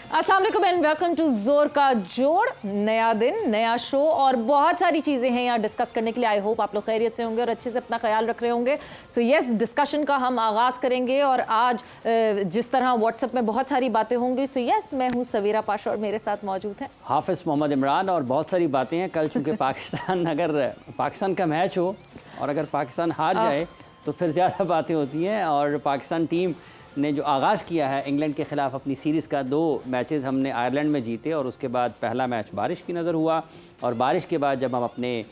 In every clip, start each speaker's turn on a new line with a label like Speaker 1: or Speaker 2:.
Speaker 1: अस्सलाम वालेकुम and welcome to जोर का जोड़। नया दिन, नया शो और बहुत सारी चीज़ें हैं यहाँ डिस्कस करने के लिए। आई होप आप लोग खैरियत से होंगे और अच्छे से अपना ख्याल रख रहे होंगे। सो यस, डिस्कशन का हम आगाज़ करेंगे और आज जिस तरह व्हाट्सएप में बहुत सारी बातें होंगी। सो यस, मैं हूँ सवीरा पाशा और मेरे साथ मौजूद हैं
Speaker 2: हाफिज़ मोहम्मद इमरान। और बहुत सारी बातें हैं कल, चूँकि पाकिस्तान का मैच हो और अगर पाकिस्तान हार जाए तो फिर ज़्यादा बातें होती हैं। और पाकिस्तान टीम ने जो आगाज़ किया है इंग्लैंड के ख़िलाफ़ अपनी सीरीज़ का, 2 मैचेस हमने आयरलैंड में जीते और उसके बाद पहला मैच बारिश की नज़र हुआ और बारिश के बाद जब हम अपने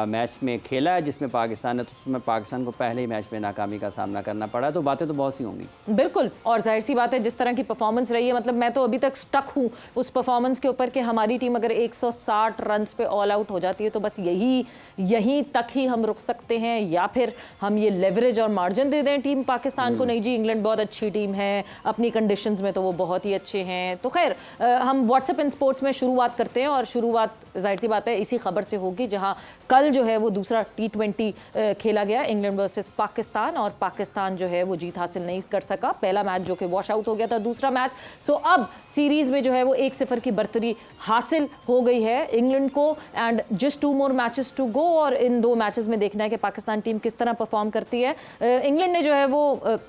Speaker 2: मैच में खेला है जिसमें पाकिस्तान है तो उसमें पाकिस्तान को पहले ही मैच में नाकामी का सामना करना पड़ा। तो बातें तो बहुत सी होंगी
Speaker 1: बिल्कुल, और जाहिर सी बात है जिस तरह की परफॉर्मेंस रही है, मतलब मैं तो अभी तक स्टक हूँ उस परफॉर्मेंस के ऊपर कि हमारी टीम अगर 160 रन्स पे ऑल आउट हो जाती है तो बस यहीं तक ही हम रुक सकते हैं या फिर हम ये लेवरेज और मार्जिन दे दें टीम पाकिस्तान को। नहीं जी, इंग्लैंड बहुत अच्छी टीम है, अपनी कंडीशंस में तो वो बहुत ही अच्छे हैं। तो खैर हम व्हाट्सएप इन स्पोर्ट्स में शुरुआत करते हैं और शुरुआत जाहिर सी बात है इसी खबर से होगी जहाँ कल जो है वो दूसरा T20 खेला गया, इंग्लैंड वर्सेस पाकिस्तान, और पाकिस्तान जो है वो जीत हासिल नहीं कर सका। पहला मैच जो कि वॉश आउट हो गया था, दूसरा मैच। सो अब सीरीज में जो है वो 1-0 की बढ़तरी हासिल हो गई है इंग्लैंड को and just 2 more matches to go. और इन 2 मैचेस में देखना है कि पाकिस्तान टीम किस तरह परफॉर्म करती है। इंग्लैंड ने जो है वो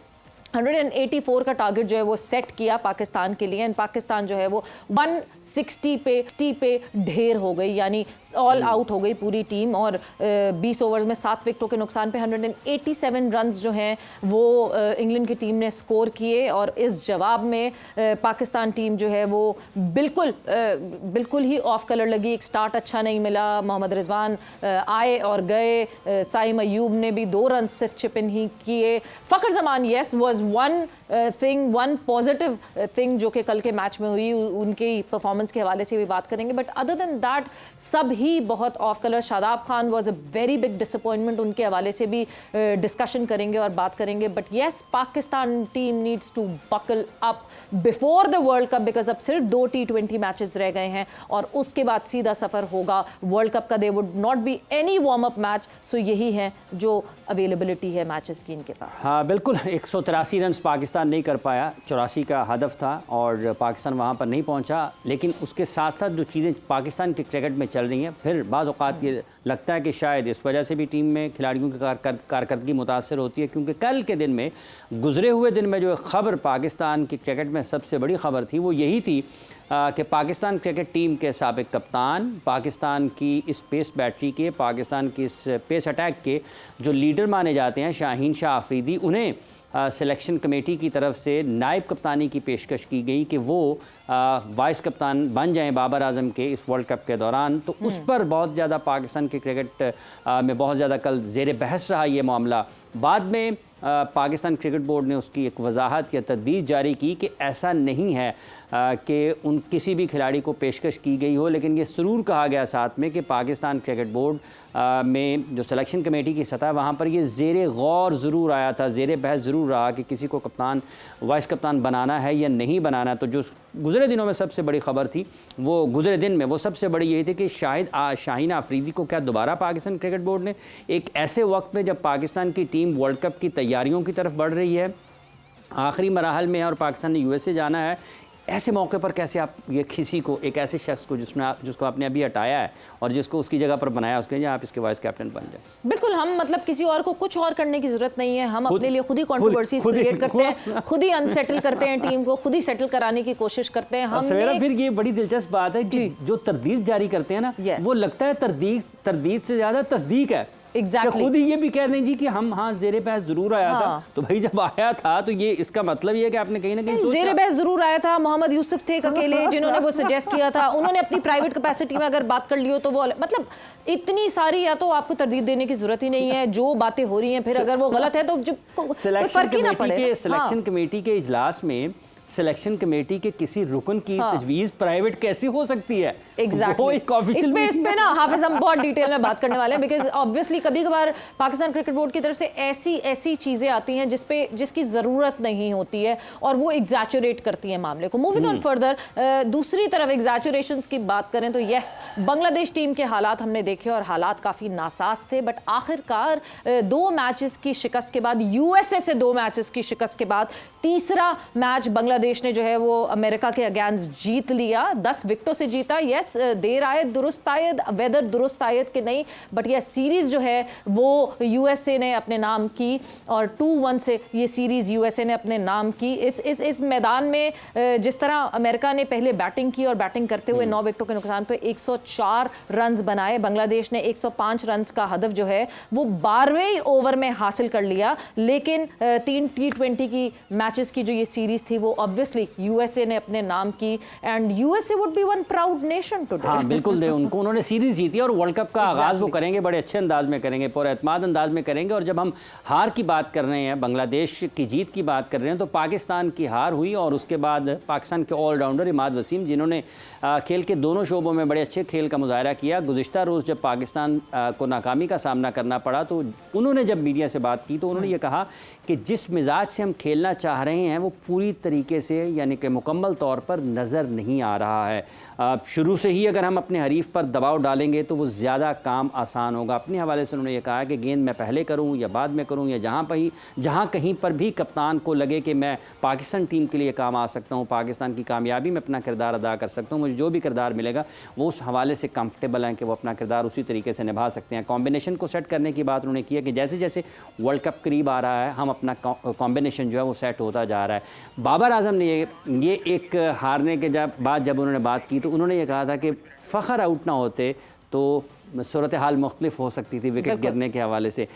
Speaker 1: 184 का टारगेट जो है वो सेट किया पाकिस्तान के लिए एंड पाकिस्तान जो है वो 160 पे ढेर हो गई, यानी ऑल आउट हो गई पूरी टीम। और 20 ओवर्स में 7 विकेटों के नुकसान पे 187 रन्स जो हैं वो इंग्लैंड की टीम ने स्कोर किए। और इस जवाब में पाकिस्तान टीम जो है वो बिल्कुल ही ऑफ कलर लगी। एक स्टार्ट अच्छा नहीं मिला, मोहम्मद रिजवान आए और गए, साइम अयूब ने भी 2 रन सिर्फ चिप इन ही किए। Fakhar Zaman yes was one positive thing जो कि कल के मैच में हुई, उनकी परफॉर्मेंस के हवाले से भी बात करेंगे, बट अदर देन दैट सब ही बहुत off colour. Shadab Khan was a very big disappointment, उनके हवाले से भी डिस्कशन करेंगे और बात करेंगे। But yes, Pakistan team needs to buckle up before the world cup because अब सिर्फ 2 T20 मैचेस रह गए हैं और उसके बाद सीधा सफर होगा वर्ल्ड कप का। They would not be any warm up match. So यही है जो अवेलेबिलिटी है मैचेस की इनके पास।
Speaker 2: हाँ बिल्कुल, 183 रन पाकिस्तान नहीं कर पाया, 84 का हदफ था और पाकिस्तान वहाँ पर नहीं पहुँचा। लेकिन उसके साथ साथ जो चीज़ें पाकिस्तान के क्रिकेट में चल रही हैं, फिर बाज़ औक़ात ये लगता है कि शायद इस वजह से भी टीम में खिलाड़ियों की कारकर्दगी मुतासर होती है। क्योंकि कल के दिन में, गुजरे हुए दिन में जो खबर पाकिस्तान की क्रिकेट में सबसे बड़ी खबर थी वो यही थी कि पाकिस्तान क्रिकेट टीम के साबिक कप्तान, पाकिस्तान की इस पेस बैटरी के, पाकिस्तान की इस पेस अटैक के जो लीडर माने जाते हैं शाहीन शाह अफरीदी, उन्हें सिलेक्शन कमेटी की तरफ से नायब कप्तानी की पेशकश की गई कि वो वाइस कप्तान बन जाएं बाबर आजम के इस वर्ल्ड कप के दौरान। तो उस पर बहुत ज़्यादा पाकिस्तान के क्रिकेट में बहुत ज़्यादा कल ज़ेर बहस रहा ये मामला। बाद में पाकिस्तान क्रिकेट बोर्ड ने उसकी एक वजाहत या तजदीद जारी की कि ऐसा नहीं है कि किसी भी खिलाड़ी को पेशकश की गई हो, लेकिन ये ज़रूर कहा गया साथ में कि पाकिस्तान क्रिकेट बोर्ड में जो सिलेक्शन कमेटी की सतह वहाँ पर ये ज़ेर गौर ज़रूर आया था, ज़ेर बहस ज़रूर रहा कि किसी को कप्तान, वाइस कप्तान बनाना है या नहीं बनाना। तो जो गुज़रे दिनों में सबसे बड़ी ख़बर थी वो गुज़रे दिन में वो सबसे बड़ी यही थी कि शाहीन अफरीदी को क्या दोबारा पाकिस्तान क्रिकेट बोर्ड ने एक ऐसे वक्त में जब पाकिस्तान की टीम वर्ल्ड कप की तैयारियों की तरफ बढ़ रही है, आखिरी मराहल में है और पाकिस्तान ने USA जाना है, ऐसे मौके पर कैसे आप ये किसी को, एक ऐसे शख्स को जिसको आपने अभी हटाया है और जिसको उसकी जगह पर बनाया, उसके लिए आप इसके वाइस कैप्टन बन जाए।
Speaker 1: बिल्कुल, हम मतलब किसी और को कुछ और करने की जरूरत नहीं है। हम अपने लिए खुद ही कंट्रोवर्सीज क्रिएट करते हैं, खुद ही अनसेटल करते हैं टीम को, खुद ही सेटल कराने की कोशिश करते हैं। हम
Speaker 2: फिर ये बड़ी दिलचस्प बात है कि जो तरदीद जारी करते हैं ना, वो लगता है तरदीद से ज़्यादा तस्दीक है।
Speaker 1: Exactly.
Speaker 2: खुद ही ये भी कह दें जी कि हम ज़ेरे बहस जरूर आया था। तो भाई जब आया था तो ये इसका मतलब ये है कि आपने कहीं ना कहीं
Speaker 1: ज़ेरे बहस जरूर आया था। मोहम्मद यूसुफ थे अकेले जिन्होंने वो सजेस्ट किया था, उन्होंने अपनी प्राइवेट कैपेसिटी में अगर बात कर ली हो तो वो मतलब इतनी सारी, या तो आपको तरदीद देने की जरूरत ही नहीं है, जो बातें हो रही हैं फिर अगर वो गलत है तो फर्क ही ना पड़े।
Speaker 2: सिलेक्शन कमेटी के इजलास में सिलेक्शन कमेटी के किसी रुकन की तजवीज़ प्राइवेट कैसे हो सकती है?
Speaker 1: एग्जैक्टली। इसमें ना हाफिज हम बहुत डिटेल में बात करने वाले हैं बिकॉज ऑब्वियसली कभी कभार पाकिस्तान क्रिकेट बोर्ड की तरफ से ऐसी चीज़ें आती हैं जिसकी ज़रूरत नहीं होती है और वो एग्जैचुरेट करती हैं मामले को। मूविंग ऑन फर्दर, दूसरी तरफ एग्जैचुरेशंस की बात करें तो यस, बांग्लादेश टीम के हालात हमने देखे और हालात काफ़ी नासाज थे, बट आखिरकार 2 मैचेस की शिकस्त के बाद, USA से 2 मैचेस की शिकस्त के बाद तीसरा मैच बांग्लादेश बांग्लादेश ने जो है वो अमेरिका के अगेंस्ट जीत लिया, 10 विकेटों से जीता। यस, देर आयत दुरुस्त आयत, वेदर दुरुस्त आयत के नहीं, बट यह सीरीज जो है वो यूएसए ने अपने नाम की और 2-1 से ये सीरीज यूएसए ने अपने नाम की। इस मैदान में जिस तरह अमेरिका ने पहले बैटिंग की और बैटिंग करते हुए 9 विकेटों के नुकसान पे 104 रन्स बनाए, बांग्लादेश ने 105 रन्स का हदफ जो है वो 12वें ओवर में हासिल कर लिया। लेकिन 3 T20 की मैचेस की जो ये सीरीज थी वो ऑब्वियसली यूएसए ने अपने नाम की, and USA would be one proud nation today.
Speaker 2: हाँ बिल्कुल, दे उनको, उन्होंने सीरीज जीती और वर्ल्ड कप का आगाज वो करेंगे बड़े अच्छे अंदाज में करेंगे, पूरे एतमाद अंदाज में करेंगे। और जब हम हार की बात कर रहे हैं, बांग्लादेश की जीत की बात कर रहे हैं, तो पाकिस्तान की हार हुई और उसके बाद पाकिस्तान के ऑलराउंडर इमाद वसीम, जिन्होंने खेल के दोनों शोबों में बड़े अच्छे खेल का मुजाहरा किया। गुज़िश्ता रोज़ जब पाकिस्तान को नाकामी का सामना करना पड़ा तो उन्होंने जब मीडिया से बात की तो उन्होंने ये कहा कि जिस मिजाज से हम खेलना चाह रहे हैं वो पूरी तरीके से यानी कि मुकम्मल तौर पर नज़र नहीं आ रहा है। शुरू से ही अगर हम अपने हरीफ पर दबाव डालेंगे तो वो ज़्यादा काम आसान होगा। अपने हवाले से उन्होंने ये कहा कि गेंद मैं पहले करूँ या बाद में करूँ, या जहाँ कहीं पर भी कप्तान को लगे कि मैं पाकिस्तान टीम के लिए काम आ सकता हूँ, पाकिस्तान की कामयाबी में अपना किरदार अदा कर सकता हूँ, मुझे जो भी किरदार मिलेगा वो उस हवाले से कंफर्टेबल हैं कि वो अपना किरदार उसी तरीके से निभा सकते हैं। कॉम्बिनेशन को सेट करने की बात उन्होंने की है कि जैसे जैसे वर्ल्ड कप करीब आ रहा है हम अपना कॉम्बिनेशन जो है वो सेट होता जा रहा है। बाबर आजम ने ये एक हारने के बाद जब उन्होंने बात की तो उन्होंने ये कहा था कि फ़खर आउट ना होते तो सूरत हाल मुख्तलिफ हो सकती थी विकेट गिरने के हवाले से।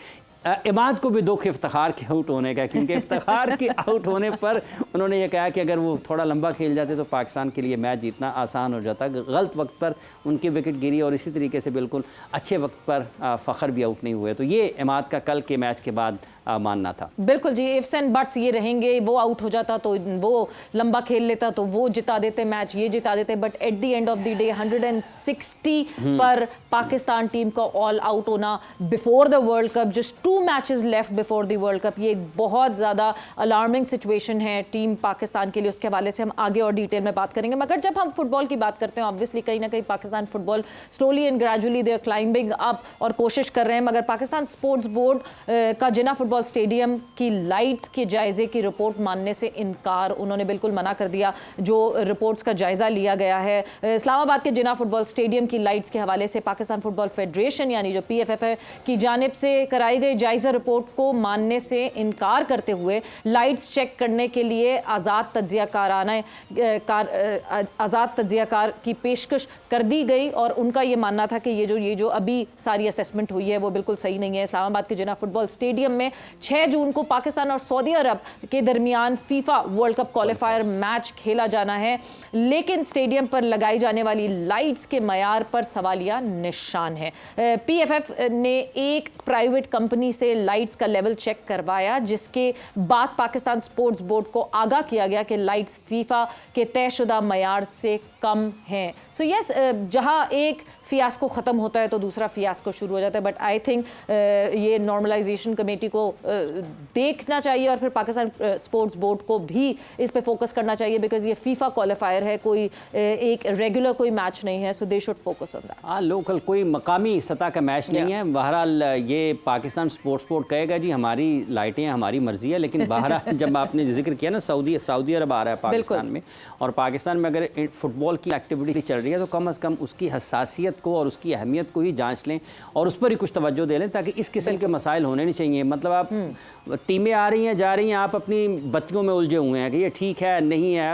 Speaker 2: इमाद को भी दुख इफ्तिखार के आउट होने का, क्योंकि इफ्तिखार के आउट होने पर उन्होंने ये कहा कि अगर वो थोड़ा लंबा खेल जाते तो पाकिस्तान के लिए मैच जीतना आसान हो जाता। गलत वक्त पर उनकी विकेट गिरी और इसी तरीके से बिल्कुल अच्छे वक्त पर फ़खर भी आउट नहीं हुए। तो ये इमाद का कल के मैच के बाद मानना था।
Speaker 1: बिल्कुल जी, इफ्स एंड बट्स ये रहेंगे, वो आउट हो जाता तो वो लंबा खेल लेता तो वो जिता देते मैच, ये जिता देते, but at the end of the day 160 पर पाकिस्तान टीम का ऑल आउट होना before the world cup, just 2 matches left before the world cup, ये एक बहुत ज़्यादा अलार्मिंग सिचुएशन है टीम पाकिस्तान के लिए। उसके हवाले से हम आगे और डिटेल में बात करेंगे, मगर जब हम फुटबॉल की बात करते हैं ऑब्वियसली कहीं ना कहीं Pakistan football slowly and gradually they are climbing up और कोशिश कर रहे हैं, मगर पाकिस्तान स्पोर्ट्स बोर्ड का जिन्ना फुटबॉल स्टेडियम की लाइट्स के जायजे की रिपोर्ट मानने से इनकार, उन्होंने बिल्कुल मना कर दिया। जो रिपोर्ट्स का जायजा लिया गया है इस्लामाबाद के जिन्ना फुटबॉल स्टेडियम की लाइट्स के हवाले से, पाकिस्तान फुटबॉल फेडरेशन यानी जो PFF है की जानिब से कराई गई जायजा रिपोर्ट को मानने से इनकार करते हुए लाइट्स चेक करने के लिए आज़ाद तज्जियाकार की पेशकश कर दी गई और उनका ये मानना था कि ये जो अभी सारी असेसमेंट हुई है वो बिल्कुल सही नहीं है। इस्लामाबाद के जिन्ना फुटबॉल स्टेडियम में 6 जून को पाकिस्तान और सऊदी अरब के दरमियान FIFA world cup qualifier match खेला जाना है, लेकिन स्टेडियम पर लगाई जाने वाली लाइट्स के मयार पर सवालिया निशान है। PFF ने एक प्राइवेट कंपनी से लाइट्स का लेवल चेक करवाया, जिसके बाद पाकिस्तान स्पोर्ट्स बोर्ड को आगाह किया गया कि लाइट्स फीफा के तयशुदा मयार से कम हैं। सो यस, जहां एक फियास्को ख़त्म होता है तो दूसरा फियास्को शुरू हो जाता है, बट आई थिंक ये नॉर्मलाइजेशन कमेटी को देखना चाहिए और फिर पाकिस्तान स्पोर्ट्स बोर्ड को भी इस पे फोकस करना चाहिए, बिकॉज ये फीफा क्वालिफायर है, कोई एक रेगुलर कोई मैच नहीं है, so they should focus on that.
Speaker 2: हाँ, लोकल कोई मकामी सतह का मैच नहीं है। बहरहाल ये पाकिस्तान स्पोर्ट्स बोर्ड कहेगा जी हमारी लाइटें हमारी मर्जी है, लेकिन बहरहाल जब आपने जिक्र किया ना सऊदी अरब आ रहा है पाकिस्तान में, और पाकिस्तान में अगर फुटबॉल की एक्टिविटी चल रही है तो कम अज़ कम उसकी हसासियत को और उसकी अहमियत को ही जांच लें और उस पर ही कुछ तवज्जो दे लें, ताकि इस किस्म के मसाइल होने नहीं चाहिए। मतलब आप टीमें आ रही हैं जा रही हैं, आप अपनी बत्तियों में उलझे हुए हैं कि ये ठीक है नहीं है।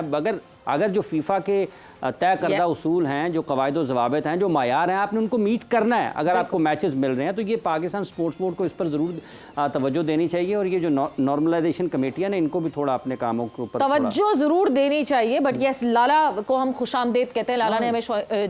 Speaker 2: अगर जो फीफा के तय करदा उसूल हैं, जो कवायद व ज़वाबित हैं, जो मायार हैं, आपने उनको मीट करना है। अगर आपको मैचेस मिल रहे हैं तो ये पाकिस्तान स्पोर्ट्स बोर्ड को इस पर ज़रूर तवज्जो देनी चाहिए, और ये जो नॉर्मलाइजेशन कमेटियाँ ने इनको भी थोड़ा अपने कामों के ऊपर
Speaker 1: तवज्जो ज़रूर देनी चाहिए। बट यस, लाला को हम खुशामदीद कहते हैं, लाला ने हमें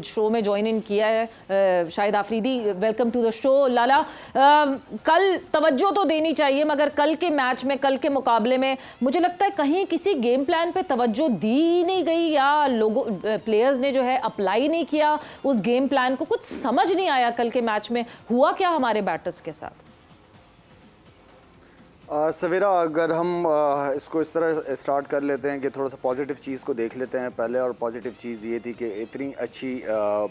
Speaker 1: शो में ज्वाइन इन किया है। Shahid Afridi, welcome to the show. Lala, कल तवज्जो तो देनी चाहिए, मगर कल के मैच में, कल के मुकाबले में मुझे लगता है कहीं किसी गेम प्लान पे तवज्जो दी नहीं गई, या लोगों प्लेयर्स ने जो है अप्लाई नहीं किया उस गेम प्लान को। कुछ समझ नहीं आया कल के मैच में हुआ क्या हमारे बैटर्स के साथ।
Speaker 3: सवेरा, अगर हम इसको इस तरह स्टार्ट कर लेते हैं कि थोड़ा सा पॉजिटिव चीज़ को देख लेते हैं पहले, और पॉजिटिव चीज़ ये थी कि इतनी अच्छी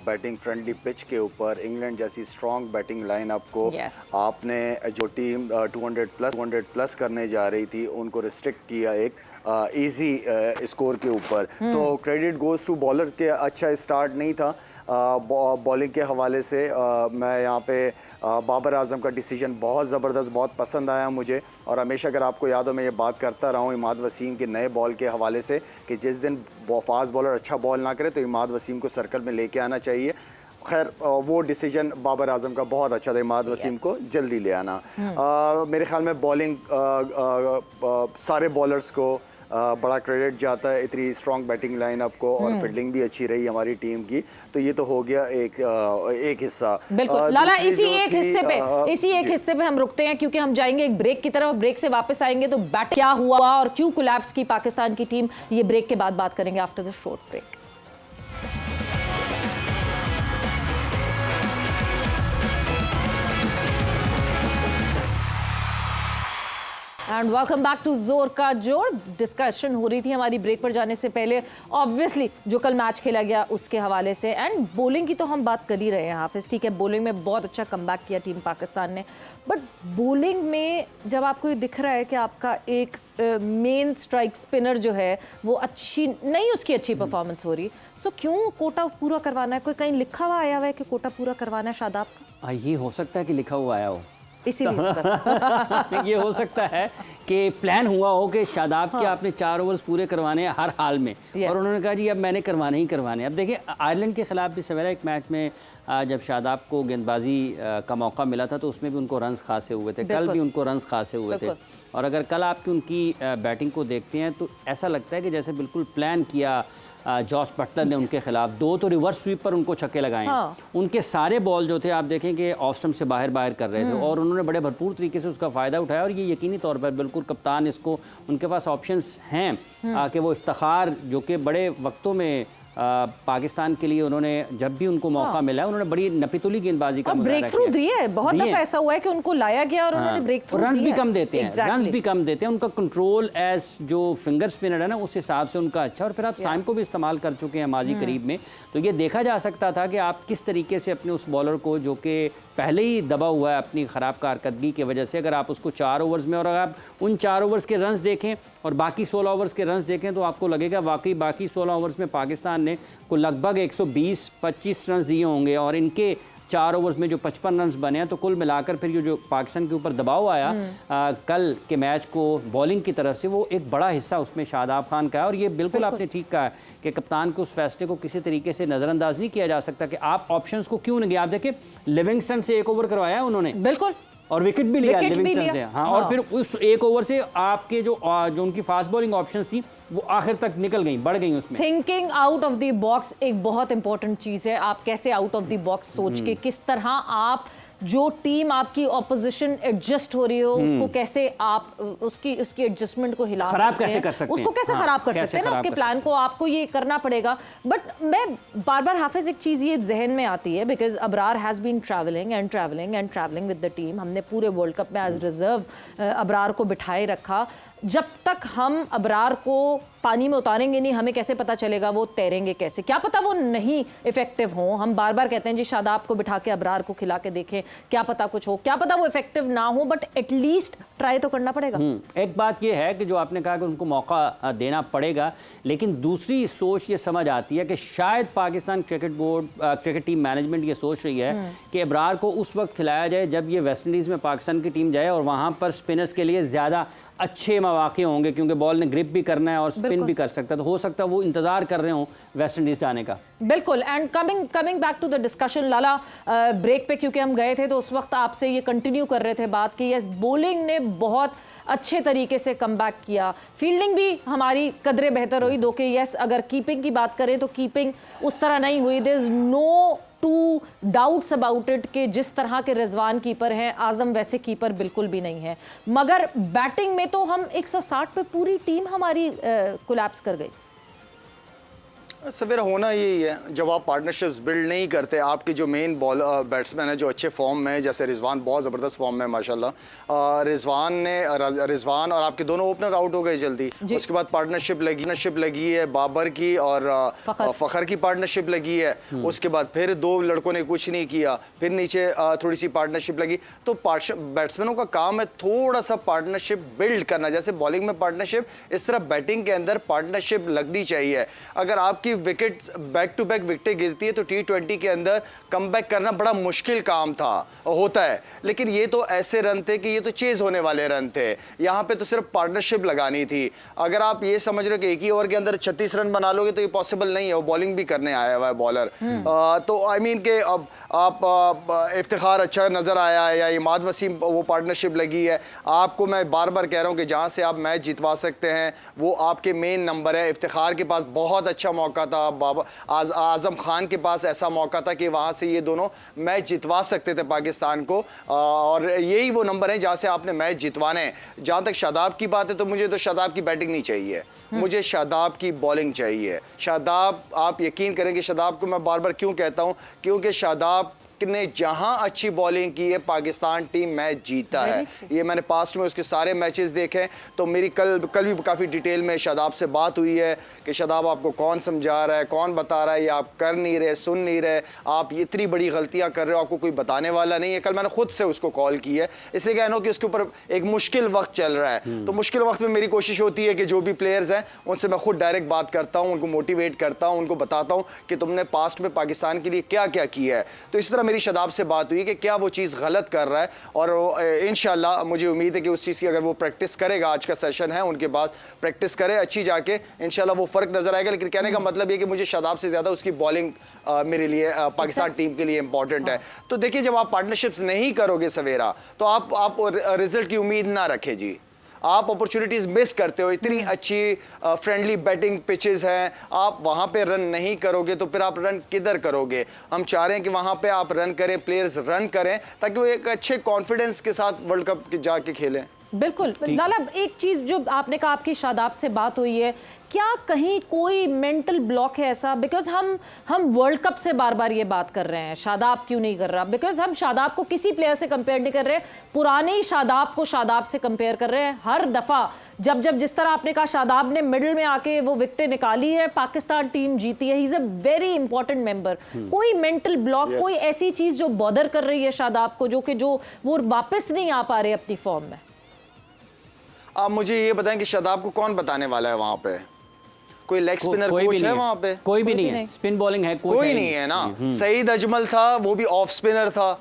Speaker 3: बैटिंग फ्रेंडली पिच के ऊपर इंग्लैंड जैसी स्ट्रॉन्ग बैटिंग लाइनअप को आपने, जो टीम 200 प्लस करने जा रही थी, उनको रिस्ट्रिक्ट किया एक इजी स्कोर के ऊपर। तो क्रेडिट गोज़ टू बॉलर के अच्छा स्टार्ट नहीं था बॉलिंग के हवाले से। मैं यहाँ पे बाबर आजम का डिसीजन बहुत ज़बरदस्त, बहुत पसंद आया मुझे। और हमेशा अगर आपको याद हो मैं ये बात करता रहा हूँ इमाद वसीम के नए बॉल के हवाले से कि जिस दिन फास्ट बॉलर अच्छा बॉल ना करे तो इमाद वसीम को सर्कल में लेके आना चाहिए। खैर वो डिसीजन बाबर आजम का बहुत अच्छा था, इमाद वसीम को जल्दी ले आना। मेरे ख्याल में बॉलिंग सारे बॉलर्स को बड़ा क्रेडिट जाता है, इतनी स्ट्रॉन्ग बैटिंग लाइनअप को, और फील्डिंग भी अच्छी रही हमारी टीम की। तो ये तो हो गया एक हिस्सा।
Speaker 1: बिल्कुल लाला, इसी एक हिस्से पे हम रुकते हैं क्योंकि हम जाएंगे एक ब्रेक की तरफ। ब्रेक से वापस आएंगे तो बैट क्या हुआ और क्यों कोलैप्स की पाकिस्तान की टीम, ये ब्रेक के बाद बात करेंगे after the short break. And welcome back to जोर का जोर। डिस्कशन हो रही थी हमारी ब्रेक पर जाने से पहले ऑब्वियसली जो कल मैच खेला गया उसके हवाले से, एंड बॉलिंग की तो हम बात कर ही रहे हैं हाफिज। ठीक है, बॉलिंग में बहुत अच्छा कमबैक किया टीम पाकिस्तान ने, बट बॉलिंग में जब आपको ये दिख रहा है कि आपका एक मेन स्ट्राइक स्पिनर जो है वो अच्छी नहीं, उसकी अच्छी परफॉर्मेंस हो रही, सो क्यों कोटा पूरा करवाना है? कोई कहीं लिखा हुआ आया हुआ है कि कोटा पूरा करवाना है शादाब का?
Speaker 2: ये हो सकता है कि लिखा हुआ आया हो,
Speaker 1: इसीलिए
Speaker 2: ये हो सकता है कि प्लान हुआ हो कि शादाब के आपने 4 ओवर्स पूरे करवाने हैं हर हाल में, और उन्होंने कहा जी अब मैंने करवाने ही करवाने। अब देखिए आयरलैंड के खिलाफ भी सवेरा एक मैच में जब शादाब को गेंदबाजी का मौका मिला था तो उसमें भी उनको रन्स खासे हुए थे, कल भी उनको रन्स खासे हुए थे। और अगर कल आपकी उनकी बैटिंग को देखते हैं तो ऐसा लगता है कि जैसे बिल्कुल प्लान किया जॉस बटलर ने उनके खिलाफ। 2 तो रिवर्स स्वीप पर उनको छक्के लगाए हैं। उनके सारे बॉल जो थे आप देखें कि ऑफ स्टंप से बाहर कर रहे थे, और उन्होंने बड़े भरपूर तरीके से उसका फ़ायदा उठाया। और ये यकीनी तौर पर बिल्कुल कप्तान इसको, उनके पास ऑप्शंस हैं कि वो इफ्तिखार जो कि बड़े वक्तों में पाकिस्तान के लिए उन्होंने जब भी उनको मौका मिला है उन्होंने बड़ी नपीतुली गेंदबाजी का
Speaker 1: ब्रेक थ्रू दिए है। बहुत दफा ऐसा हुआ है कि उनको लाया गया और उन्होंने ब्रेक थ्रू
Speaker 2: रन्स भी कम देते हैं, रन्स भी कम देते हैं। उनका कंट्रोल एज जो फिंगर स्पिनर है ना उस हिसाब से उनका अच्छा। और फिर आप साइम को भी इस्तेमाल कर चुके हैं माजी करीब में, तो ये देखा जा सकता था कि आप किस तरीके से अपने उस बॉलर को जो कि पहले ही दबा हुआ है अपनी ख़राब कारकर्दगी की वजह से, अगर आप उसको 4 ओवर्स में, और अगर आप उन 4 ओवर्स के रन्स देखें और बाकी 16 ओवर्स के रन्स देखें तो आपको लगेगा वाकई बाकी 16 ओवर्स में पाकिस्तान ने को लगभग 120-25 रन्स दिए होंगे, और इनके 4 ओवर्स में जो 55 रन्स बने हैं। तो कुल मिलाकर फिर ये जो पाकिस्तान के ऊपर दबाव आया कल के मैच को बॉलिंग की तरफ से, वो एक बड़ा हिस्सा उसमें शादाब खान का है। और ये बिल्कुल आपने ठीक कहा है कि कप्तान के उस फैसले को किसी तरीके से नज़रअंदाज नहीं किया जा सकता कि आप ऑप्शंस को क्यों नहीं गए। आप देखिए लिविंगस्टन से 1 ओवर करवाया है उन्होंने, बिल्कुल, और विकेट भी लिया लिविंगस्टन से। हाँ, और फिर उस 1 ओवर से आपके जो उनकी फास्ट बॉलिंग ऑप्शंस थी वो आखिर तक निकल गई, बढ़ गई उसमें।
Speaker 1: Thinking out of the box एक बहुत इंपॉर्टेंट चीज़ है। आप कैसे आउट ऑफ द बॉक्स सोच के, किस तरह आप जो टीम आपकी ऑपोजिशन एडजस्ट हो रही हो उसको कैसे आप उसकी एडजस्टमेंट को हिला
Speaker 2: खराब कैसे कर सकते हैं,
Speaker 1: उसको कैसे खराब कर सकते हैं ना, उसके प्लान को आपको ये करना पड़ेगा। बट मैं बार बार हाफिज एक चीज़ ये जहन में आती है, because Abrar has been travelling with the team. हमने पूरे वर्ल्ड कप में एज रिजर्व अबरार को बिठाए रखा। जब तक हम अबरार को पानी में उतारेंगे नहीं, हमें कैसे पता चलेगा वो तैरेंगे कैसे? क्या पता वो नहीं इफेक्टिव हो। हम बार बार कहते हैं जी शादाब को बिठा के अबरार को खिला के देखें, क्या पता कुछ हो, क्या पता वो इफेक्टिव ना हो, बट एटलीस्ट ट्राई तो करना पड़ेगा।
Speaker 2: एक बात ये है कि जो आपने कहा कि उनको मौका देना पड़ेगा, लेकिन दूसरी सोच ये समझ आती है कि शायद पाकिस्तान क्रिकेट टीम मैनेजमेंट ये सोच रही है कि अबरार को उस वक्त खिलाया जाए जब ये वेस्ट इंडीज़ में पाकिस्तान की टीम जाए और वहाँ पर स्पिनर्स के लिए ज़्यादा अच्छे मौके होंगे, क्योंकि बॉल ने ग्रिप भी करना है और स्पिन भी कर सकता है। तो हो सकता है वो इंतजार कर रहे हो वेस्ट इंडीज जाने का।
Speaker 1: बिल्कुल। And coming back to the discussion Lala, break पे क्योंकि हम गए थे तो उस वक्त आपसे ये कंटिन्यू कर रहे थे बात की, यस बॉलिंग ने बहुत अच्छे तरीके से कमबैक किया, फील्डिंग भी हमारी कदरे बेहतर हुई। दो कि यस अगर कीपिंग की बात करें तो कीपिंग उस तरह नहीं हुई, there is no two doubts about it कि जिस तरह के रिजवान कीपर हैं आजम वैसे कीपर बिल्कुल भी नहीं है। मगर बैटिंग में तो हम 160 पे पूरी टीम हमारी कोलैप्स कर गई।
Speaker 3: सवेरा होना यही है, जब आप पार्टनरशिप्स बिल्ड नहीं करते, आपके जो मेन बॉल बैट्समैन है जो अच्छे फॉर्म में है, जैसे रिजवान बहुत ज़बरदस्त फॉर्म में है माशाल्लाह, रिजवान और आपके दोनों ओपनर आउट हो गए जल्दी। उसके बाद पार्टनरशिप लगी है बाबर की और फ़खर की पार्टनरशिप लगी है। उसके बाद फिर दो लड़कों ने कुछ नहीं किया, फिर नीचे थोड़ी सी पार्टनरशिप लगी। तो बैट्समैनों का काम है थोड़ा सा पार्टनरशिप बिल्ड करना, जैसे बॉलिंग में पार्टनरशिप, इस तरह बैटिंग के अंदर पार्टनरशिप लगनी चाहिए। अगर आपकी विकेट बैक टू बैक विकेटें गिरती है तो T20 के अंदर कमबैक करना बड़ा मुश्किल काम होता है, लेकिन ये तो ऐसे रन थे कि ये तो चेज होने वाले रन थे। यहाँ पे तो सिर्फ पार्टनरशिप लगानी थी। अगर आप ये समझ रहे हो कि एक ही ओवर के अंदर 36 रन बना लोगे तो ये पॉसिबल नहीं है, वो बॉलिंग भी करने आया हुआ है बॉलर। तो आई मीन के अब आप इफ्तिखार अच्छा नजर आया है या इमाद वसीम वो पार्टनरशिप लगी है। आपको मैं बार बार कह रहा हूँ कि जहाँ से आप मैच जितवा सकते हैं वो आपके मेन नंबर है। इफ्तिखार के पास बहुत अच्छा मौका था, आजम खान के पास ऐसा मौका था कि वहां से ये दोनों मैच जितवा सकते थे पाकिस्तान को, और यही वो नंबर है जहां से आपने मैच जितवाने हैं। जहां तक शादाब की बात है तो मुझे तो शादाब की बैटिंग नहीं चाहिए, मुझे शादाब की बॉलिंग चाहिए। शादाब, आप यकीन करें कि शादाब को मैं बार बार क्यों कहता हूं, क्योंकि शादाब ने जहां अच्छी बॉलिंग की है पाकिस्तान टीम मैच जीता है। ये मैंने पास्ट में उसके सारे मैचेस देखे। तो मेरी कल भी काफ़ी डिटेल में शादाब से बात हुई है कि शादाब आपको कौन समझा रहा है, कौन बता रहा है, ये आप कर नहीं रहे, सुन नहीं रहे, आप ये इतनी बड़ी गलतियां कर रहे हो, आपको कोई बताने वाला नहीं है। कल मैंने खुद से उसको कॉल की है, इसलिए कह रहा हूं कि उसके ऊपर एक मुश्किल वक्त चल रहा है। तो मुश्किल वक्त में मेरी कोशिश होती है कि जो भी प्लेयर्स हैं उनसे मैं खुद डायरेक्ट बात करता हूँ, उनको मोटिवेट करता हूँ, उनको बताता हूँ कि तुमने पास्ट में पाकिस्तान के लिए क्या क्या किया है। तो इस तरह मेरी शादाब से बात हुई कि क्या वो चीज़ गलत कर रहा है, और इंशाल्लाह मुझे उम्मीद है कि उस चीज़ की अगर वो प्रैक्टिस करेगा, आज का सेशन है उनके पास, प्रैक्टिस करे अच्छी जाके, इंशाल्लाह वो फ़र्क नज़र आएगा। लेकिन कहने का मतलब ये कि मुझे शादाब से ज़्यादा उसकी बॉलिंग मेरे लिए पाकिस्तान टीम के लिए इंपॉर्टेंट है। तो देखिए, जब आप पार्टनरशिप्स नहीं करोगे सवेरा तो आप रिजल्ट की उम्मीद ना रखें जी, आप अपॉर्चुनिटीज मिस करते हो। इतनी अच्छी फ्रेंडली बैटिंग पिचेस हैं, आप वहां पे रन नहीं करोगे तो फिर आप रन किधर करोगे। हम चाह रहे हैं कि वहां पे आप रन करें, प्लेयर्स रन करें, ताकि वो एक अच्छे कॉन्फिडेंस के साथ वर्ल्ड कप जाके खेलें।
Speaker 1: बिल्कुल लाला, एक चीज जो आपने कहा, आपकी शादाब से बात हुई है, क्या कहीं कोई मेंटल ब्लॉक है ऐसा? बिकॉज हम वर्ल्ड कप से बार बार ये बात कर रहे हैं, शादाब क्यों नहीं कर रहा? बिकॉज हम शादाब को किसी प्लेयर से कंपेयर नहीं कर रहे, पुराने ही शादाब को शादाब से कंपेयर कर रहे हैं। हर दफा जब जिस तरह आपने कहा शादाब ने मिडिल में आके वो विकेटें निकाली है, पाकिस्तान टीम जीती है, he is a very important member. कोई मेंटल ब्लॉक, कोई ऐसी चीज जो बॉदर कर रही है शादाब को, जो वो वापस नहीं आ पा रहे अपनी फॉर्म में?
Speaker 3: आप मुझे ये बताएं कि शादाब को कौन बताने वाला है वहां पे? कोई लेग स्पिनर कोच है वहां पे?
Speaker 2: कोई भी नहीं है। स्पिन बॉलिंग है
Speaker 3: कोई नहीं है ना। सईद अजमल था, वो भी ऑफ स्पिनर था।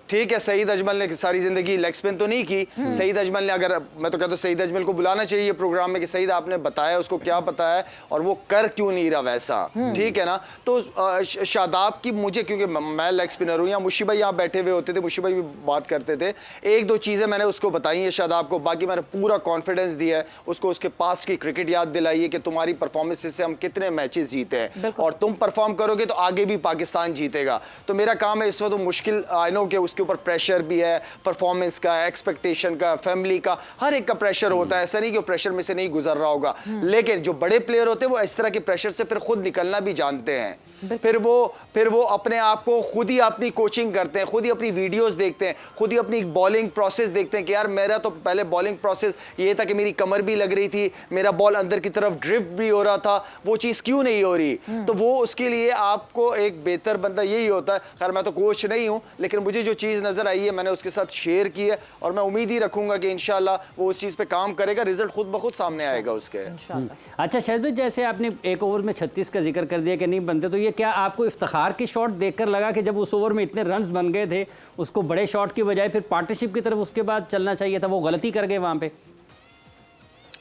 Speaker 3: ठीक है, सईद अजमल ने सारी जिंदगी लेग स्पिन तो नहीं की। सईद अजमल ने, अगर मैं तो कहता हूं सईद अजमल को बुलाना चाहिए प्रोग्राम में कि सईद आपने बताया, उसको क्या पता है और वो कर क्यों नहीं रहा वैसा। ठीक है ना। तो शादाब की मुझे, क्योंकि मैं लेग स्पिनर हूं, या मुशी भाई यहाँ बैठे हुए होते थे, मुशी भाई भी बात करते थे, एक दो चीजें मैंने उसको बताई है शादाब को, बाकी मैंने पूरा कॉन्फिडेंस दिया है उसको, उसके पास की क्रिकेट याद दिलाई है कि तुम्हारी परफॉर्मेंसेस से हम कितने मैचेस जीते हैं और तुम परफॉर्म करोगे तो आगे भी पाकिस्तान जीतेगा। तो मेरा काम है इस वक्त मुश्किल, आई नो कि उसके ऊपर प्रेशर भी है, परफॉर्मेंस का, एक्सपेक्टेशन का, फैमिली का, हर एक का प्रेशर होता है। ऐसा नहीं कि वो प्रेशर में से नहीं गुजर रहा होगा, लेकिन जो बड़े प्लेयर होते हैं वो इस तरह के प्रेशर से फिर खुद निकलना भी जानते हैं। फिर वो अपने आप को खुद ही अपनी कोचिंग करते हैं, खुद ही अपनी वीडियोस देखते हैं, खुद ही अपनी बॉलिंग प्रोसेस देखते हैं कि यार मेरा तो पहले बॉलिंग प्रोसेस ये था कि मेरी कमर भी लग रही थी, मेरा बॉल अंदर की तरफ ड्रिफ्ट भी हो रहा था, वो चीज़ क्यों नहीं हो रही। तो वो उसके लिए आपको एक बेहतर बंदा यही होता है। खैर मैं तो कोच नहीं हूँ, लेकिन मुझे जो चीज़ नज़र आई है मैंने उसके साथ शेयर की है और मैं उम्मीद ही रखूंगा कि इंशाल्लाह वो उस चीज़ पे काम करेगा, रिजल्ट खुद ब खुद सामने आएगा उसके।
Speaker 2: अच्छा शाहिद भाई, जैसे आपने एक ओवर में 36 का जिक्र कर दिया कि नहीं बनते, तो ये क्या आपको इफ्तिखार की शॉट देखकर लगा कि जब उस ओवर में इतने रन्स बन गए थे, उसको बड़े शॉट की बजाय फिर पार्टनरशिप की तरफ उसके बाद चलना चाहिए था, वो गलती कर गए वहाँ पे?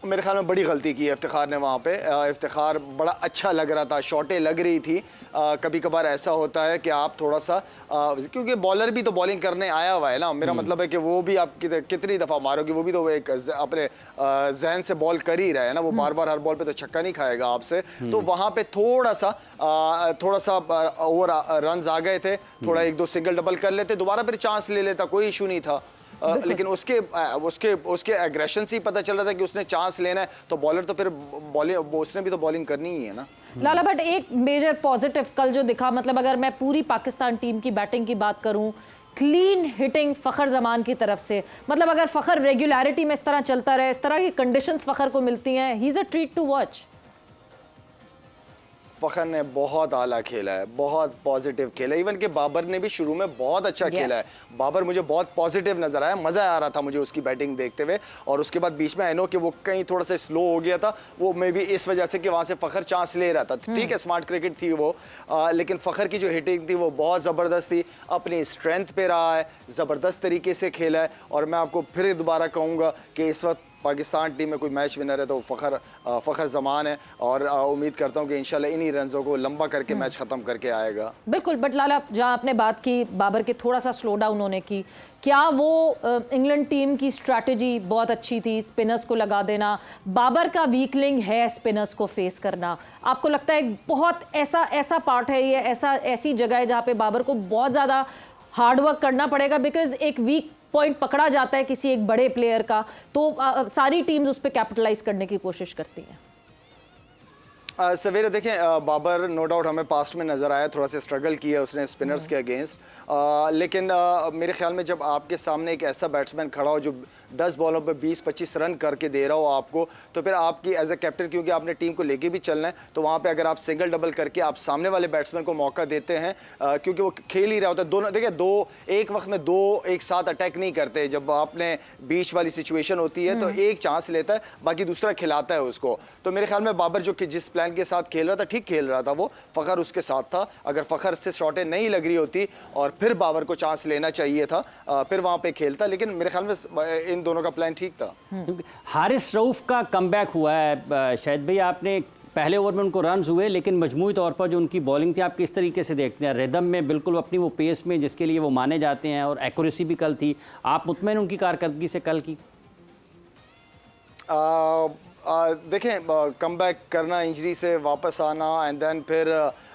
Speaker 3: मेरे ख्याल में बड़ी गलती की है इफ्तिखार ने वहाँ पे। इफ्तिखार बड़ा अच्छा लग रहा था, शॉटें लग रही थी। कभी कभार ऐसा होता है कि आप थोड़ा सा, क्योंकि बॉलर भी तो बॉलिंग करने आया हुआ है ना, मेरा मतलब है कि वो भी आप कितनी दफ़ा मारोगे, वो भी तो एक अपने जहन से बॉल कर ही रहा है ना, वो बार बार हर बॉल पे तो छक्का नहीं खाएगा आपसे। तो वहाँ पे थोड़ा सा ओवर रन आ गए थे, थोड़ा एक दो सिंगल डबल कर लेते, दोबारा फिर चांस ले लेता, कोई इशू नहीं था। लेकिन उसके उसके उसके एग्रेशन से ही पता चल रहा था कि उसने चांस लेना है, तो बॉलर तो फिर बॉलिंग उसने भी तो बॉलिंग करनी ही है ना।
Speaker 1: लाला बट एक मेजर पॉजिटिव कल जो दिखा, मतलब अगर मैं पूरी पाकिस्तान टीम की बैटिंग की बात करूं, क्लीन हिटिंग फ़खर जमान की तरफ से, मतलब अगर फ़खर रेगुलरिटी में इस तरह चलता रहे, इस तरह की कंडीशंस फ़खर को मिलती हैं, he is a treat to watch.
Speaker 3: Fakhar ने बहुत आला खेला है, बहुत पॉजिटिव खेला है। इवन कि बाबर ने भी शुरू में बहुत अच्छा खेला है। बाबर मुझे बहुत पॉजिटिव नजर आया, मज़ा आ रहा था मुझे उसकी बैटिंग देखते हुए। और उसके बाद बीच में आई नो कि वो कहीं थोड़ा सा स्लो हो गया था, वो मे बी इस वजह से कि वहाँ से फ़खर चांस ले रहा था। ठीक है, स्मार्ट क्रिकेट थी वो, लेकिन फ़खर की जो हिटिंग थी वो बहुत ज़बरदस्त थी, अपनी स्ट्रेंथ पे रहा है, ज़बरदस्त तरीके से खेला है। और मैं आपको फिर दोबारा कहूँगा कि इस वक्त पाकिस्तान टीम में कोई मैच विनर है तो फ़खर ज़मान है, और उम्मीद करता हूँ कि इंशाल्लाह इन्हीं रनों को लंबा करके मैच ख़त्म करके आएगा।
Speaker 1: बिल्कुल, बट लाला जहाँ आपने बात की बाबर के थोड़ा सा स्लो डाउन होने की, क्या वो इंग्लैंड टीम की स्ट्रैटेजी बहुत अच्छी थी, स्पिनर्स को लगा देना? बाबर का वीक लिंक है स्पिनर्स को फेस करना, आपको लगता है बहुत ऐसा पार्ट है ये, ऐसी जगह है जहाँ पे बाबर को बहुत ज़्यादा हार्डवर्क करना पड़ेगा, बिकॉज एक वीक पॉइंट पकड़ा जाता है किसी एक बड़े प्लेयर का, तो सारी टीम्स उस पर कैपिटलाइज करने की कोशिश करती हैं।
Speaker 3: सवेरे देखें, बाबर नो डाउट हमें पास्ट में नज़र आया, थोड़ा सा स्ट्रगल किया उसने स्पिनर्स के अगेंस्ट, लेकिन मेरे ख्याल में जब आपके सामने एक ऐसा बैट्समैन खड़ा हो जो 10 बॉलों पे 20-25 रन करके दे रहा हो आपको, तो फिर आपकी एज ए कैप्टन, क्योंकि आपने टीम को लेके भी चलना है, तो वहाँ पे अगर आप सिंगल डबल करके आप सामने वाले बैट्समैन को मौका देते हैं, क्योंकि वो खेल ही रहा होता है, दोनों देखिए दो एक वक्त में दो एक साथ अटैक नहीं करते, जब आपने बीच वाली सिचुएशन होती है तो एक चांस लेता है, बाकी दूसरा खिलाता है उसको। तो मेरे ख्याल में बाबर जो कि जिस प्लान के साथ खेल रहा था, ठीक खेल रहा था वो, फ़खर उसके साथ था। अगर फ़खर से शॉटें नहीं लग रही होती और फिर बाबर को चांस लेना चाहिए था, फिर वहाँ पे खेलता, लेकिन मेरे ख्याल में इन दोनों का प्लान ठीक था।
Speaker 2: हारिस रऊफ का कमबैक हुआ है शायद भाई, आपने पहले ओवर में उनको रन्स हुए, लेकिन मजमूई तौर पर जो उनकी बॉलिंग थी आप किस तरीके से देखते हैं? रिदम में बिल्कुल अपनी वो पेस में जिसके लिए वो माने जाते हैं, और एक्यूरेसी भी कल थी, आप मुतमईन उनकी कारकर्दगी से कल की?
Speaker 3: देखें, कमबैक करना, इंजरी से वापस आना एंड देन फिर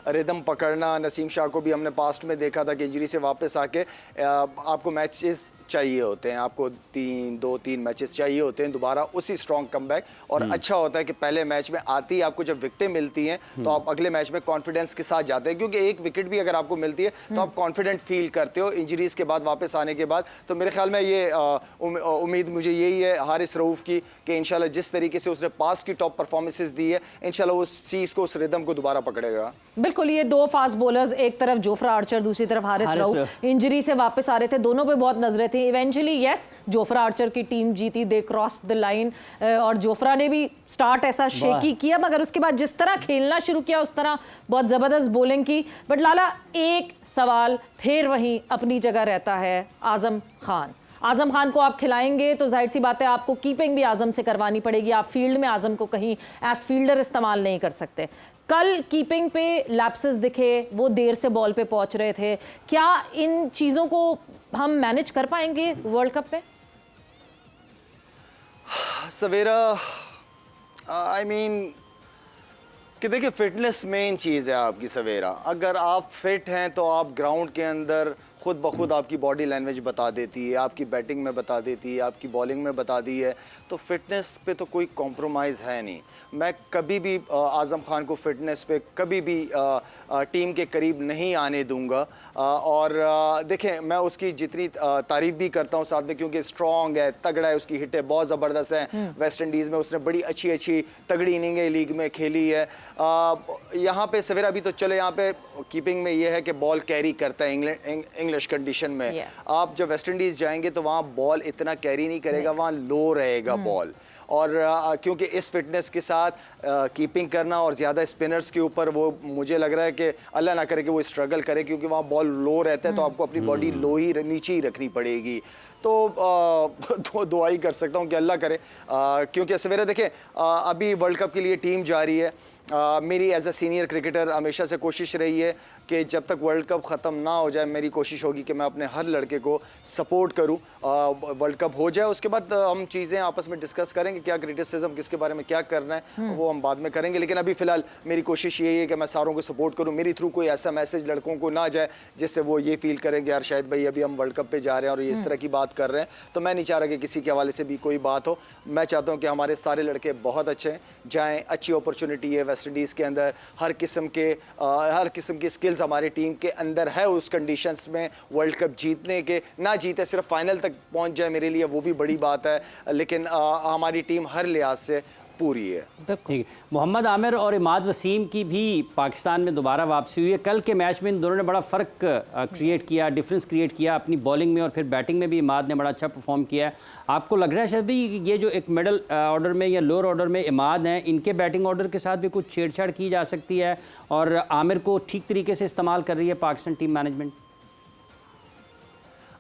Speaker 3: रिदम पकड़ना, नसीम शाह को भी हमने पास्ट में देखा था कि इंजरी से वापस आके आपको मैचेस चाहिए होते हैं, आपको 2-3 मैचेस चाहिए होते हैं दोबारा उसी स्ट्रॉन्ग कमबैक। और अच्छा होता है कि पहले मैच में आती आपको जब विकेटें मिलती हैं तो आप अगले मैच में कॉन्फिडेंस के साथ जाते हैं, क्योंकि एक विकेट भी अगर आपको मिलती है तो आप कॉन्फिडेंट फील करते हो इंजरीज के बाद, वापस आने के बाद। तो मेरे ख्याल में ये उम्मीद मुझे यही है हारिस रऊफ की कि इंशाल्लाह जिस तरीके से उसने पास की टॉप परफॉर्मेंसेस दी है, इंशाल्लाह उस चीज़ को, उस रिदम को दोबारा पकड़ेगा।
Speaker 1: बिल्कुल, ये दो फास्ट बॉलर्स, एक तरफ जोफ्रा आर्चर, दूसरी तरफ हारिस रऊफ, इंजरी से वापस आ रहे थे, दोनों पे बहुत नजरें थी। इवेंचुअली यस, जोफ्रा आर्चर की टीम जीती, दे क्रॉस द लाइन, और जोफ्रा ने भी स्टार्ट ऐसा शेकी किया, मगर उसके बाद जिस तरह खेलना शुरू किया उस तरह बहुत ज़बरदस्त बॉलिंग की। बट लाला, एक सवाल फिर वहीं अपनी जगह रहता है, आज़म खान। आज़म खान को आप खिलाएंगे तो जाहिर सी बात है आपको कीपिंग भी आज़म से करवानी पड़ेगी, आप फील्ड में आज़म को कहीं एज फील्डर इस्तेमाल नहीं कर सकते। कल कीपिंग पे लैप्सेस दिखे, वो देर से बॉल पे पहुंच रहे थे, क्या इन चीज़ों को हम मैनेज कर पाएंगे वर्ल्ड कप पे?
Speaker 3: सवेरा, आई मीन कि देखिए, फिटनेस मेन चीज़ है आपकी सवेरा। अगर आप फिट हैं तो आप ग्राउंड के अंदर खुद ब खुद आपकी बॉडी लैंग्वेज बता देती है, आपकी बैटिंग में बता देती है, आपकी बॉलिंग में बता दी है, तो फिटनेस पे तो कोई कॉम्प्रोमाइज़ है नहीं। मैं कभी भी आज़म खान को फिटनेस पे कभी भी टीम के करीब नहीं आने दूंगा। और देखें, मैं उसकी जितनी तारीफ़ भी करता हूँ साथ में, क्योंकि स्ट्रॉन्ग है, तगड़ा है, उसकी हिटें बहुत ज़बरदस्त हैं। वेस्ट इंडीज़ में उसने बड़ी अच्छी तगड़ी इनिंगें लीग में खेली है। यहाँ पे सवेरा भी तो चले, यहाँ पे कीपिंग में ये है कि बॉल कैरी करता है इंग्लिश कंडीशन में। आप जब वेस्ट इंडीज़ जाएंगे तो वहाँ बॉल इतना कैरी नहीं करेगा, वहाँ लो रहेगा बॉल। और क्योंकि इस फिटनेस के साथ कीपिंग करना और ज़्यादा स्पिनर्स के ऊपर, वो मुझे लग रहा है कि अल्लाह ना करे कि वो स्ट्रगल करे, क्योंकि वहाँ बॉल लो रहता है तो आपको अपनी बॉडी लो ही नीचे ही रखनी पड़ेगी। तो दुआ ही कर सकता हूँ कि अल्लाह करे, क्योंकि सवेरे देखें अभी वर्ल्ड कप के लिए टीम जा रही है मेरी एज अ सीनियर क्रिकेटर हमेशा से कोशिश रही है कि जब तक वर्ल्ड कप ख़त्म ना हो जाए मेरी कोशिश होगी कि मैं अपने हर लड़के को सपोर्ट करूं। वर्ल्ड कप हो जाए उसके बाद हम चीज़ें आपस में डिस्कस करेंगे, क्या क्रिटिसिज्म किसके बारे में क्या करना है वो हम बाद में करेंगे, लेकिन अभी फ़िलहाल मेरी कोशिश यही है कि मैं सारों को सपोर्ट करूँ। मेरी थ्रू कोई ऐसा मैसेज लड़कों को ना जाए जिससे वो ये फील करेंगे यार शायद भाई अभी हम वर्ल्ड कप पे जा रहे हैं और इस तरह की बात कर रहे हैं। तो मैं नहीं चाह रहा कि किसी के हवाले से भी कोई बात हो। मैं चाहता हूँ कि हमारे सारे लड़के बहुत अच्छे हैं, जाएँ, अच्छी अपॉर्चुनिटी है वेस्ट इंडीज़ के अंदर, हर किस्म की स्किल्स हमारी टीम के अंदर है उस कंडीशंस में वर्ल्ड कप जीतने के। ना जीते सिर्फ फाइनल तक पहुंच जाए मेरे लिए वो भी बड़ी बात है, लेकिन हमारी टीम हर लिहाज से पूरी है।
Speaker 2: ठीक है। मोहम्मद आमिर और इमाद वसीम की भी पाकिस्तान में दोबारा वापसी हुई है। कल के मैच में इन दोनों ने बड़ा फ़र्क क्रिएट किया, डिफरेंस क्रिएट किया अपनी बॉलिंग में, और फिर बैटिंग में भी इमाद ने बड़ा अच्छा परफॉर्म किया है। आपको लग रहा है शायद भी ये जो एक मिडल ऑर्डर में या लोअर ऑर्डर में इमाद हैं, इनके बैटिंग ऑर्डर के साथ भी कुछ छेड़छाड़ की जा सकती है और आमिर को ठीक तरीके से इस्तेमाल कर रही है पाकिस्तान टीम मैनेजमेंट?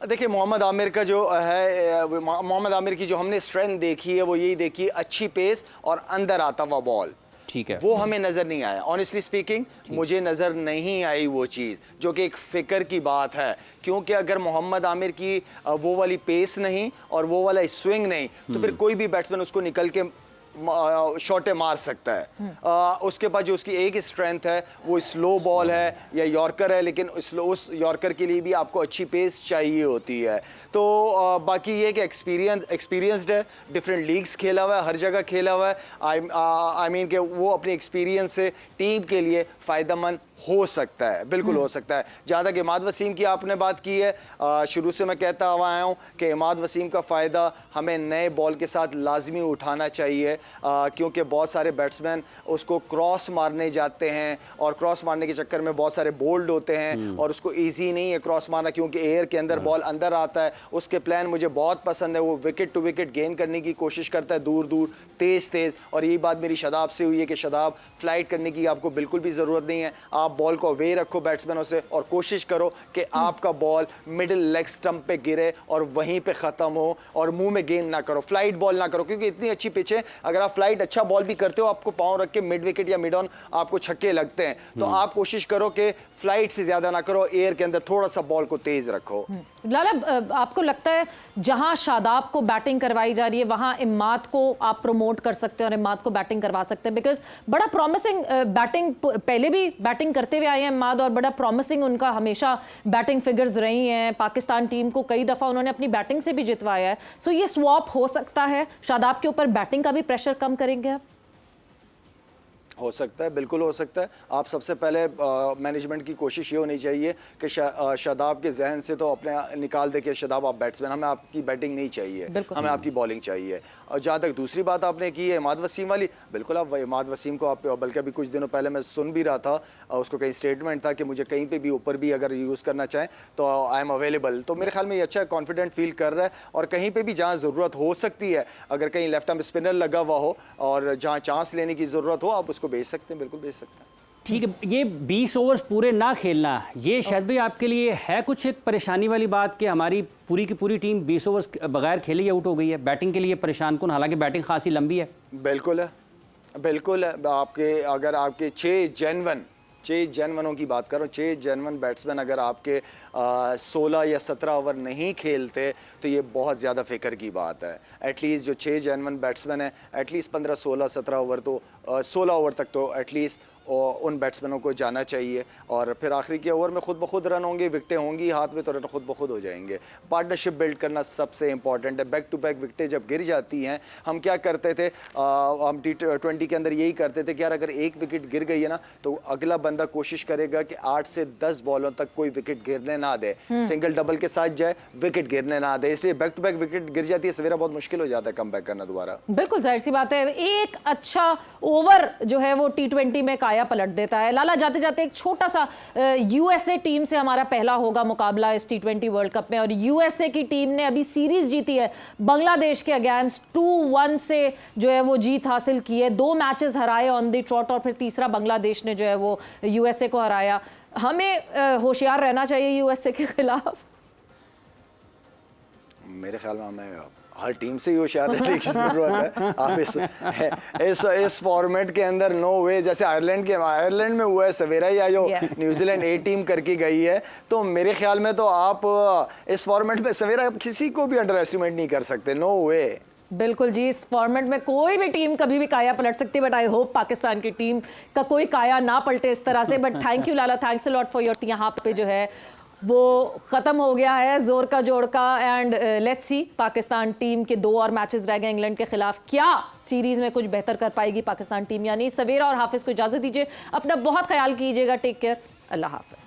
Speaker 3: देखिए मोहम्मद आमिर का जो है, मोहम्मद आमिर की जो हमने स्ट्रेंथ देखी है वो यही देखी है, अच्छी पेस और अंदर आता हुआ बॉल,
Speaker 2: ठीक है,
Speaker 3: वो हमें नज़र नहीं आया। ऑनेस्टली स्पीकिंग मुझे नज़र नहीं आई वो चीज़, जो कि एक फ़िक्र की बात है, क्योंकि अगर मोहम्मद आमिर की वो वाली पेस नहीं और वो वाला स्विंग नहीं तो फिर कोई भी बैट्समैन उसको निकल के शॉटे मार सकता है। उसके बाद जो उसकी एक स्ट्रेंथ है वो स्लो बॉल है या यॉर्कर है, लेकिन उस यॉर्कर के लिए भी आपको अच्छी पेस चाहिए होती है। तो बाकी ये कि एक्सपीरियंस्ड है, डिफरेंट लीग्स खेला हुआ है, हर जगह खेला हुआ है। आई मीन कि वो अपने एक्सपीरियंस से टीम के लिए फ़ायदेमंद हो सकता है, बिल्कुल हो सकता है। जहाँ तक इमाद वसीम की आपने बात की है, शुरू से मैं कहता हुआ आया हूँ कि इमाद वसीम का फ़ायदा हमें नए बॉल के साथ लाजमी उठाना चाहिए, क्योंकि बहुत सारे बैट्समैन उसको क्रॉस मारने जाते हैं और क्रॉस मारने के चक्कर में बहुत सारे बोल्ड होते हैं और उसको ईजी नहीं है क्रॉस मारना, क्योंकि एयर के अंदर बॉल अंदर आता है। उसके प्लान मुझे बहुत पसंद है, वो विकेट टू विकेट गेन करने की कोशिश करता है, दूर दूर तेज़। और यही बात मेरी शदाब से हुई है कि शदाब फ्लाइट करने की आपको बिल्कुल भी ज़रूरत नहीं है, आप बॉल को अवे रखो बैट्समैनों से और कोशिश करो कि आपका बॉल मिडिल लेग स्टंप पे गिरे और वहीं पे ख़त्म हो और मुंह में गेंद ना करो, फ्लाइट बॉल ना करो, क्योंकि इतनी अच्छी पिच है अगर आप फ्लाइट अच्छा बॉल भी करते हो आपको पाँव रख के मिड विकेट या मिड ऑन आपको छक्के लगते हैं। तो आप कोशिश करो कि फ्लाइट से ज़्यादा ना करो, एयर के अंदर थोड़ा सा बॉल को तेज़ रखो।
Speaker 1: लाला, आपको लगता है जहां शादाब को बैटिंग करवाई जा रही है वहां इमाद को आप प्रमोट कर सकते हैं और इमाद को बैटिंग करवा सकते हैं? बिकॉज बड़ा प्रॉमिसिंग बैटिंग, पहले भी बैटिंग करते हुए आए हैं इमाद और बड़ा प्रॉमिसिंग उनका हमेशा बैटिंग फिगर्स रही हैं। पाकिस्तान टीम को कई दफ़ा उन्होंने अपनी बैटिंग से भी जितवाया है। सो ये स्वॉप हो सकता है, शादाब के ऊपर बैटिंग का भी प्रेशर कम करेंगे आप?
Speaker 3: हो सकता है, बिल्कुल हो सकता है। आप सबसे पहले मैनेजमेंट की कोशिश ये होनी चाहिए कि शादाब के जहन से तो अपने निकाल दे कि शादाब आप बैट्समैन, हमें आपकी बैटिंग नहीं चाहिए, हमें आपकी बॉलिंग चाहिए। और जहाँ तक दूसरी बात आपने की है इमाद वसीम वाली, बिल्कुल आप इमाद वसीम को आप, बल्कि अभी कुछ दिनों पहले मैं सुन भी रहा था, उसको कहीं स्टेटमेंट था कि मुझे कहीं पे भी ऊपर भी अगर यूज़ करना चाहें तो आई एम अवेलेबल। तो मेरे ख्याल में ये अच्छा कॉन्फिडेंट फील कर रहा है और कहीं पे भी जहाँ ज़रूरत हो सकती है, अगर कहीं लेफ्ट आर्म स्पिनर लगा हुआ हो और जहाँ चांस लेने की ज़रूरत हो आप उसको बेच सकते हैं, बिल्कुल बेच सकते हैं।
Speaker 2: ठीक है। ये 20 ओवर्स पूरे ना खेलना, ये शायद भी आपके लिए है कुछ एक परेशानी वाली बात कि हमारी पूरी की पूरी टीम 20 ओवर्स बगैर खेले ही आउट हो गई है? बैटिंग के लिए परेशान कौन, हालांकि बैटिंग खासी लंबी है।
Speaker 3: बिल्कुल है, बिल्कुल है। आपके अगर आपके 6 जेनवनों की बात करो, 6 जेनवन बैट्समैन अगर आपके 16 या 17 ओवर नहीं खेलते तो ये बहुत ज़्यादा फ़िक्र की बात है। एटलीस्ट जो 6 जेनवन बैट्समैन हैं, एटलीस्ट 15, 16, 17 ओवर तो 16 ओवर तक तो एटलीस्ट उन बैट्समैनों को जाना चाहिए और फिर आखिरी के ओवर में खुद ब खुद रन होंगे, विकटें होंगी हाथ में तो रन खुद ब खुद हो जाएंगे। पार्टनरशिप बिल्ड करना सबसे इंपॉर्टेंट है। बैक टू बैक विकटें जब गिर जाती हैं, हम क्या करते थे, हम T20 के अंदर यही करते थे कि यार अगर एक विकेट गिर गई है ना तो अगला बंदा कोशिश करेगा कि 8 से 10 बॉलों तक कोई विकेट गिरने ना दे, सिंगल डबल के साथ जाए, विकेट गिरने ना दे। इसलिए बैक टू बैक विकेट गिर जाती है, सवेरा बहुत मुश्किल हो जाता है कम बैक करना दोबारा।
Speaker 1: बिल्कुल जाहिर सी बात है, एक अच्छा ओवर जो है वो T20 में काया पलट देता है। लाला, जाते जाते एक छोटा सा यूएसए टीम से हमारा पहला होगा मुकाबला इस T20 वर्ल्ड कप में और यूएसए की टीम ने अभी सीरीज जीती है बांग्लादेश के अगेंस्ट, 2-1 से जो है वो जीत हासिल की है। 2 मैचेस हराए ऑन द ट्रॉट और फिर तीसरा बांग्लादेश ने जो है वो यूएसए को हराया। हमें होशियार रहना चाहिए यूएसए के खिलाफ।
Speaker 3: मेरे ख्याल में हमें हर टीम से ही होशियार रहने की जरूरत है। आप इस फॉर्मेट के अंदर नो वे, जैसे आयरलैंड में हुआ है, सवेरा या जो न्यूजीलैंड ए टीम करके गई है, तो मेरे ख्याल में तो आप इस फॉर्मेट में सवेरा किसी को भी अंडर एस्टिमेट नहीं कर सकते, नो वे।
Speaker 1: बिल्कुल जी, इस फॉर्मेट में कोई भी टीम कभी भी काया पलट सकती है, बट आई होप पाकिस्तान की टीम का कोई काया ना पलटे इस तरह से। But thank you Lala, thanks a lot for your, यहाँ पे जो है वो ख़त्म हो गया है जोर का जोड़ का। And let's see, Pakistan team के 2 और मैचेस रह गए इंग्लैंड के खिलाफ, क्या सीरीज में कुछ बेहतर कर पाएगी पाकिस्तान टीम या नहीं। सवेरा और हाफिज को इजाज़त दीजिए, अपना बहुत ख्याल कीजिएगा, टेक केयर, अल्लाह हाफिज।